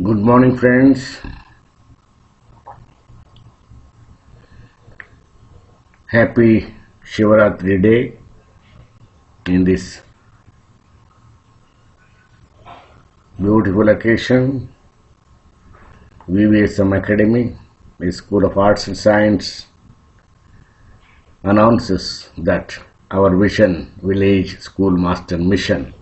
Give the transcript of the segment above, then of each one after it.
Good morning, friends. Happy Shivaratri Day in this beautiful occasion. VVSM Academy, a School of Arts and Science, announces that our Vision Village Schoolmaster mission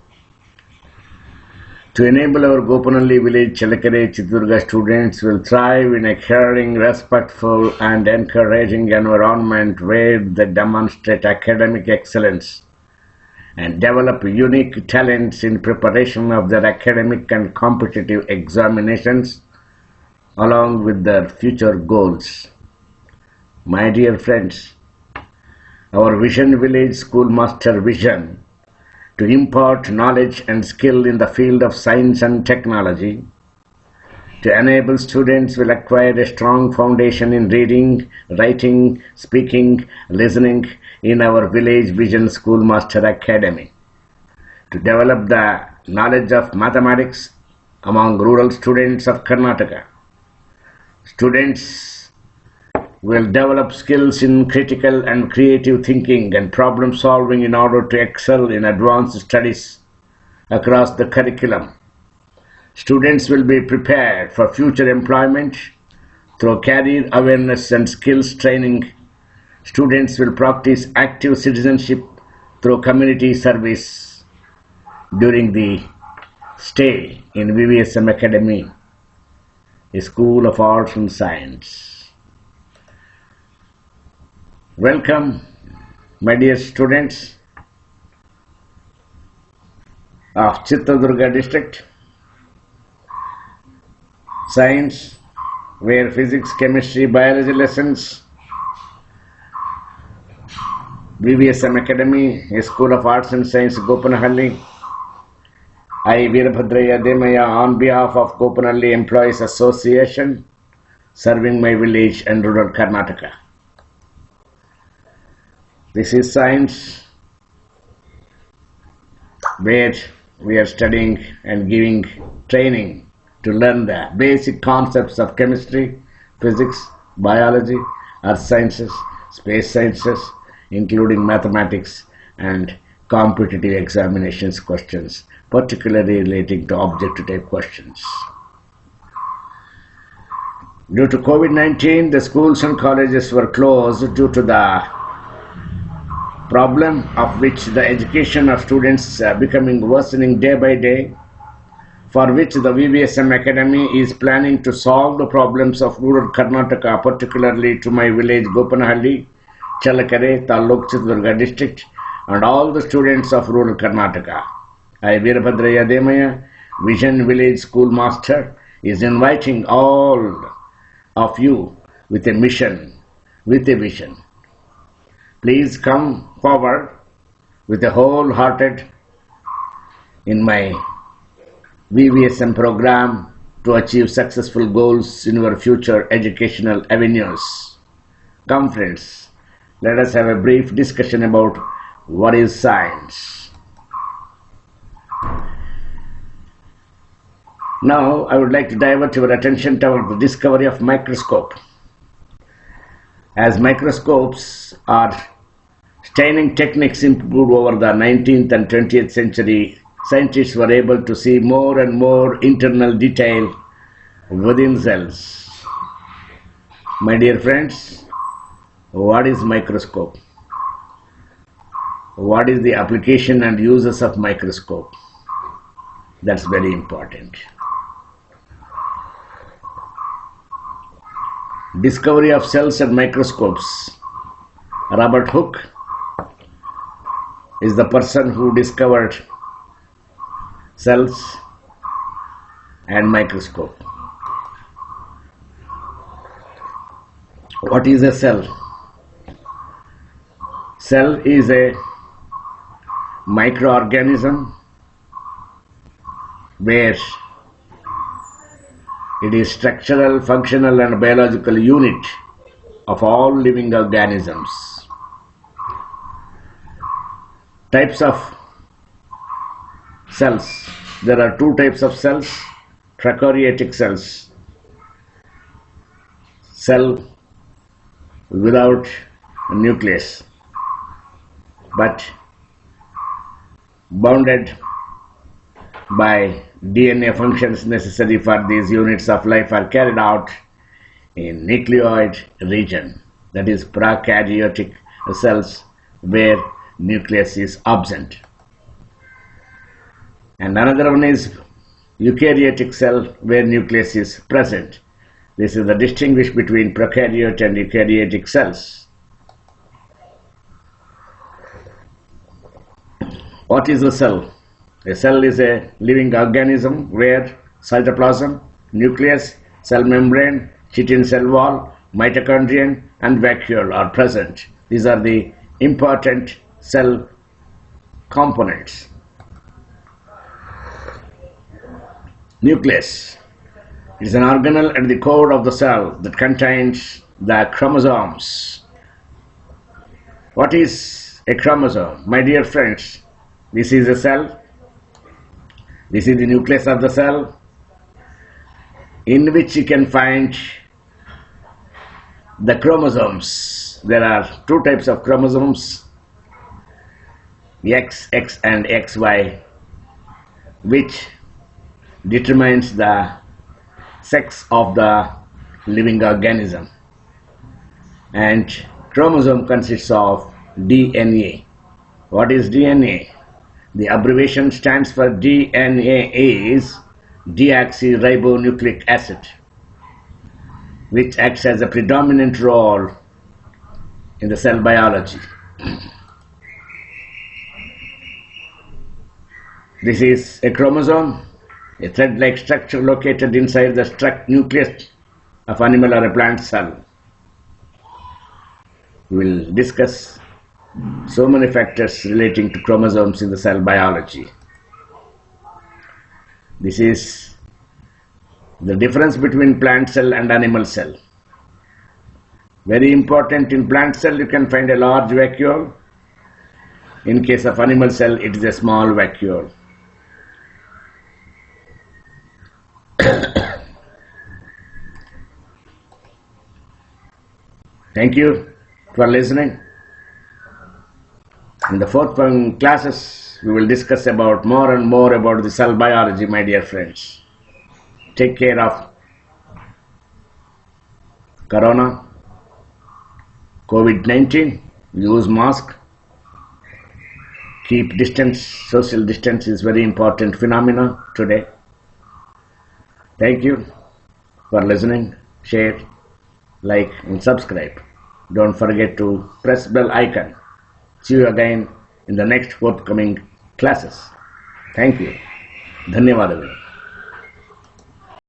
to enable our Gopanalli village Chalakare Chiturdurga students will thrive in a caring, respectful and encouraging environment where they demonstrate academic excellence and develop unique talents in preparation of their academic and competitive examinations along with their future goals. My dear friends, our Vision Village Schoolmaster vision to impart knowledge and skill in the field of science and technology, to enable students will acquire a strong foundation in reading, writing, speaking, listening in our Village Vision Schoolmaster Academy, to develop the knowledge of mathematics among rural students of Karnataka. Students will develop skills in critical and creative thinking and problem solving in order to excel in advanced studies across the curriculum. Students will be prepared for future employment through career awareness and skills training. Students will practice active citizenship through community service during the stay in VVSM Academy, a School of Arts and Science. Welcome, my dear students of Chitradurga district, science, where physics, chemistry, biology lessons, VVSM Academy, a School of Arts and Science, Gopanahalli. I, Veerabhadraya Demaya, on behalf of Gopanalli Employees Association, serving my village and rural Karnataka. This is science, where we are studying and giving training to learn the basic concepts of chemistry, physics, biology, earth sciences, space sciences, including mathematics and competitive examinations questions, particularly relating to objective type questions. Due to COVID-19, the schools and colleges were closed due to the problem of which the education of students becoming worsening day by day, for which the VVSM Academy is planning to solve the problems of rural Karnataka, particularly to my village Gopanahalli, Chalakare, Taluk, Chitradurga district, and all the students of rural Karnataka. I, Veerabhadraya Demaya, Vision Village Schoolmaster, is inviting all of you with a mission, with a vision. Please come forward with a wholehearted in my VVSM program to achieve successful goals in your future educational avenues. Come friends, let us have a brief discussion about what is science. Now I would like to divert your attention toward the discovery of microscope. As microscopes are staining techniques improved over the 19th and 20th century, scientists were able to see more and more internal detail within cells. My dear friends, what is microscope? What is the application and uses of microscope? That's very important. Discovery of cells and microscopes. Robert Hooke is the person who discovered cells and microscope. What is a cell? Cell is a microorganism where it is structural, functional and biological unit of all living organisms. Types of cells. There are two types of cells, prokaryotic cells, cell without a nucleus, but bounded by DNA functions necessary for these units of life are carried out in nucleoid region, that is prokaryotic cells where nucleus is absent. And another one is eukaryotic cell where nucleus is present. This is the distinguish between prokaryote and eukaryotic cells. What is a cell? A cell is a living organism where cytoplasm, nucleus, cell membrane, chitin cell wall, mitochondrion and vacuole are present. These are the important cell components. Nucleus is an organelle at the core of the cell that contains the chromosomes. What is a chromosome? My dear friends, this is a cell. This is the nucleus of the cell, in which you can find the chromosomes. There are two types of chromosomes, XX and XY, which determines the sex of the living organism. And chromosome consists of DNA. What is DNA? The abbreviation stands for DNA is deoxyribonucleic acid, which acts as a predominant role in the cell biology. This is a chromosome, a thread-like structure located inside the nucleus of animal or a plant cell. We will discuss so many factors relating to chromosomes in the cell biology. This is the difference between plant cell and animal cell. Very important, in plant cell you can find a large vacuole. In case of animal cell it is a small vacuole. Thank you for listening. In the forthcoming classes, we will discuss about more and more about the cell biology, my dear friends. Take care of Corona, COVID-19, use mask, keep distance. Social distance is very important phenomena today. Thank you for listening. Share, like and subscribe. Don't forget to press bell icon. See you again in the next forthcoming classes. Thank you. ಧನ್ಯವಾದಗಳು.